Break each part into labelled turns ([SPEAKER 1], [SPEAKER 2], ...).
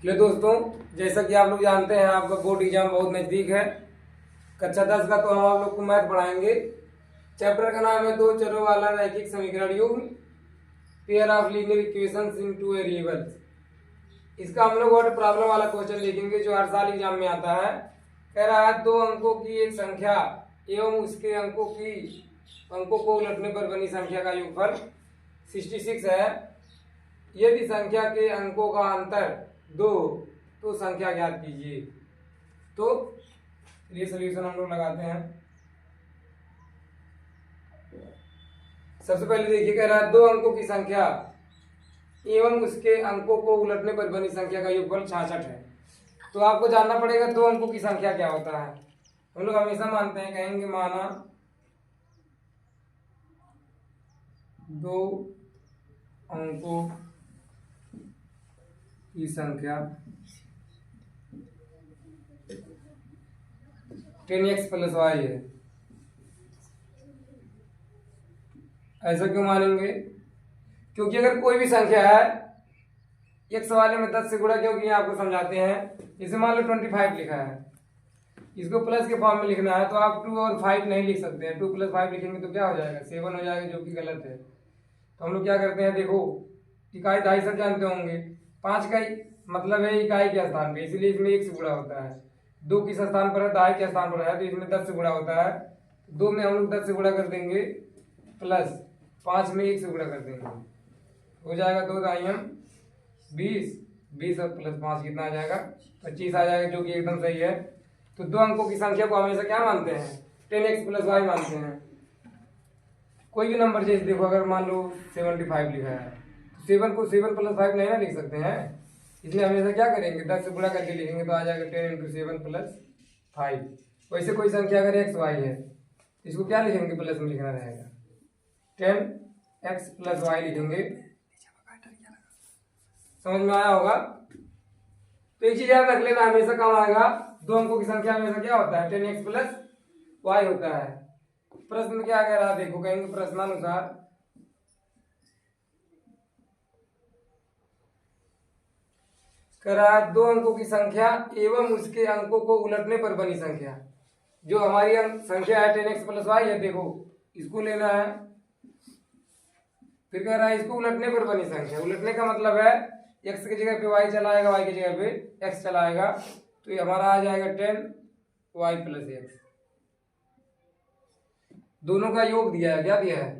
[SPEAKER 1] Hello दोस्तों, जैसा कि आप लोग जानते हैं आपका बोर्ड एग्जाम बहुत नज़दीक है। कक्षा 10 का तो हम आप लोग को मैथ पढ़ाएंगे। चैप्टर का नाम है दो चरों वाला रैखिक समीकरण युग्म, pair of linear equations in two variables. इसका हम लोग वर्ड प्रॉब्लम वाला क्वेश्चन लिखेंगे जो हर साल एग्जाम में आता है। कह रहा है दो अंकों की एक संख्या एवं उसके अंकों को उलटने पर बनी संख्या का योगफल 66 है। यदि संख्या के अंकों का अंतर 2 तो संख्या ज्ञात कीजिए। तो ये सॉल्यूशन हम लोग लगाते हैं। सबसे पहले देखिए, कह रहा है दो अंकों की संख्या एवं उसके अंकों को उलटने पर बनी संख्या का योगफल 66 है। तो आपको जानना पड़ेगा दो अंकों की संख्या क्या होता है। हम लोग हमेशा मानते हैं, कहेंगे माना दो अंकों की संख्या 10x + y है। ऐसा क्यों मानेंगे? क्योंकि अगर कोई भी संख्या है, x वाले में 10 से गुणा, क्योंकि आपको समझाते हैं। इसे मान लो 25 लिखा है, इसको प्लस के फॉर्म में लिखना है तो आप 2 और 5 नहीं लिख सकते हैं। 2 + 5 लिखेंगे तो क्या हो जाएगा? 7 हो जाएगा, जो कि गलत है। तो हम लोग क्या करते हैं, देखो इकाई दहाई सब जानते होंगे। 5 का मतलब है इकाई के स्थान पे, इसलिए इसमें 1 से गुणा होता है। 2 किस स्थान पर है? दहाई के स्थान पर है, तो इसमें 10 से गुणा होता है। 2 में हम लोग 10 से गुणा कर देंगे, प्लस 5 में 1 से गुणा कर देंगे, हो जाएगा 2 दाहियम 20। 20 और प्लस 5 कितना आ जाएगा? 25 आ जाएगा, जो कि एकदम सही है। तो दो अंकों की संख्या को हमेशा क्या मानते हैं? 10x + y मानते हैं। कोई भी नंबर, जैसे देखो अगर मान लो 75 लिखा है तो 7 को 7 + 5 नहीं ना लिख सकते हैं, इसलिए हमेशा क्या करेंगे? 10 से गुणा करके लिखेंगे तो आ जाएगा 10 × 7 + 5। वैसे कोई संख्या अगर x y है, इसको क्या लिखेंगे? प्लस में लिखना रहेगा, 10x + y लिखेंगे। समझ में आया होगा? तो एक चीज याद रख लेना, हमेशा काम आएगा। दो अंकों की संख्या हमेशा क्या होता है? 10x + y होता है। प्रश्न में क्या कह रहा है देखो, कहेंगे प्रश्नानुसार कह रहा है दो अंकों की संख्या एवं उसके अंकों को उलटने पर बनी संख्या। जो हमारी संख्या है 10x + y है, देखो इसको लेना है। फिर कह रहा है इसको उलटने पर बनी संख्या। उलटने का मतलब है x की जगह पे y चलाएगा, y की जगह पे x चलाएगा, तो ये हमारा आ जाएगा 10y + x। दोनों का योग दिया है, क्या दिया है?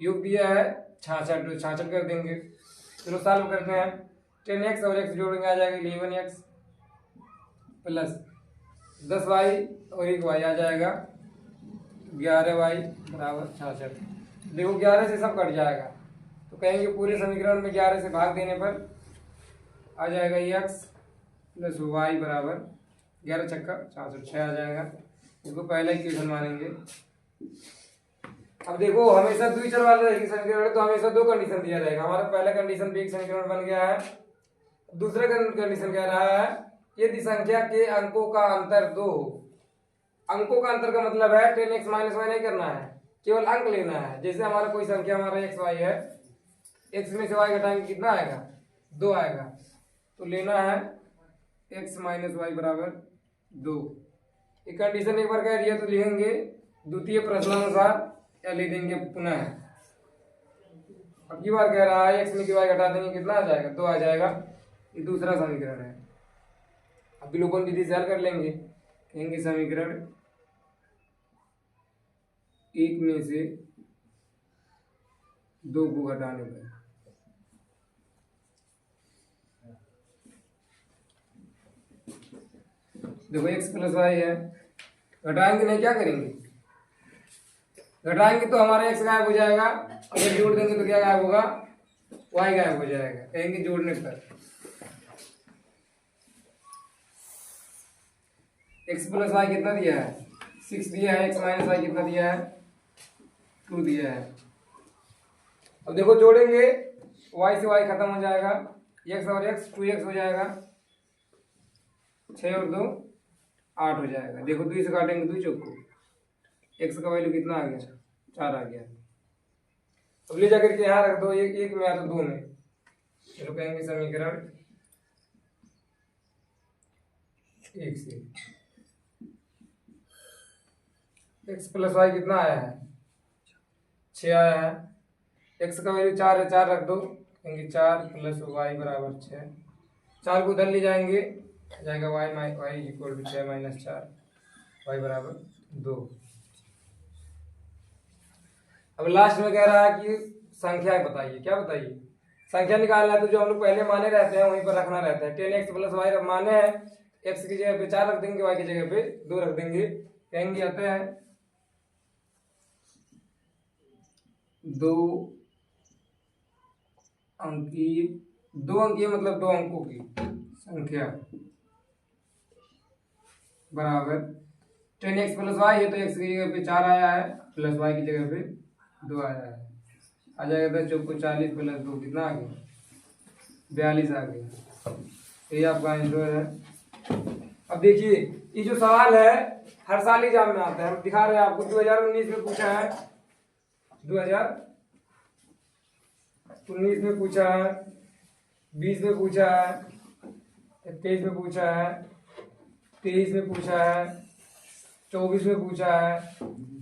[SPEAKER 1] योग दिया है 66, तो 66 कर देंगे। चलो सॉल्व करते हैं। 10x और x जोड़ेंगे, आ जाएगा 11x प्लस 10y और 1y आ जाएगा 11y = 66। देखो 11 से सब कट जाएगा, तो कहेंगे पूरे समीकरण में 11 से भाग देने पर आ जाएगा x + y = 11 × 66, 6 आ जाएगा। इसको पहला इक्वेशन मानेंगे। अब देखो हमेशा द्विचर वाला समीकरण है तो हमेशा दो कंडीशन दिया जाएगा। हमारा पहला कंडीशन पे एक समीकरण बन गया है। दूसरा कंडीशन कह रहा है यदि संख्या के अंकों का अंतर 2 हो। अंकों का अंतर का मतलब है 10x - y नहीं करना है, केवल अंक लेना है। जैसे हमारा कोई संख्या हमारा x y है, x में से y घटाएंगे कितना आएगा? 2 आएगा। तो लेना है x - y = 2। एक कंडीशन एक बार कह दिया तो लिखेंगे द्वितीय प्रश्नानुसार, या ले देंगे पुनः। अब की बार कह रहा है x में से y घटा देंगे, कितना आ जाएगा? 2 आ जाएगा। ये दूसरा समीकरण है। अब विलोपन विधि से हल कर लेंगे, कहेंगे समीकरण 1 में से 2 को घटाने पर देखो x + y है, घटाएंगे नहीं, क्या करेंगे? घटाएंगे तो हमारा x गायब हो जाएगा, अगर जोड़ देंगे तो क्या गायब होगा? y गायब हो जाएगा। कहेंगे जोड़ने पर x + y कितना दिया है? 6 दिया है। x - y कितना दिया है? 2 दिया है। अब देखो जोड़ेंगे, y से y खत्म हो जाएगा, x और x 2x हो जाएगा, 6 और 2 8 हो जाएगा। देखो 2 से काटेंगे 2 चौको, x का वैल्यू कितना आ गया? 4 आ गया। अब ले जाकर के यहाँ रख दो, एक में या तो 2 में। चलो कहेंगे समीकरण 1 से। x प्लस वाई कितना आया है? 6 आया है। x का वैल्यू 4 है, 4 रख दो, कहेंगे 4 प्लस वाई बराबर 6। 4 को उधर ले जाएंगे, जाएगा Y equal to 6 minus 4, Y बराबर 2। अब लास्ट में कह रहा है कि संख्या बताइए। क्या बताइए? संख्या निकालना है तो जो हम लोग पहले माने रहते हैं वहीं पर रखना रहता है। 10x प्लस वाई माने हैं, x की जगह पे 4 रख देंगे, y की जगह पे 2 रख देंगे, कहेंगे आते हैं 2 अंकीय मतलब 2 अंकों की संख्या बराबर 10x प्लस वाई है तो x की जगह पे 4 आया है, प्लस y की जगह पे 2 आया है, आ जाएगा 10 चौको 40 प्लस 2 कितना आ गया? 42 आ गया। ये आपका आंसर है। अब देखिए ये जो सवाल है हर साल एग्जाम में आता है, हम दिखा रहे हैं आपको। 2019 में पूछा है, 2019 में पूछा है, 20 में पूछा है, 21 में पूछा है, 23 में पूछा है, 24 में पूछा है,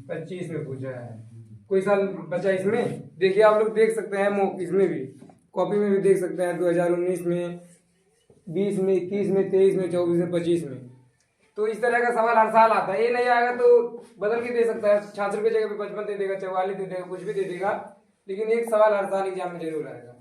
[SPEAKER 1] 25 में पूछा है। कोई साल बचा इसमें? देखिए आप लोग देख सकते हैं, इसमें भी कॉपी में भी देख सकते हैं, 2019 में, 20 में, 21 में, 23 में, 24 में, 25 में। तो इस तरह का सवाल हर साल आता है। ये नहीं आएगा तो बदल के दे सकता है, 66 की जगह पे 55 दे देगा, 44 दे देगा, कुछ भी दे देगा, लेकिन एक सवाल हर साल एग्जाम में जरूर आएगा।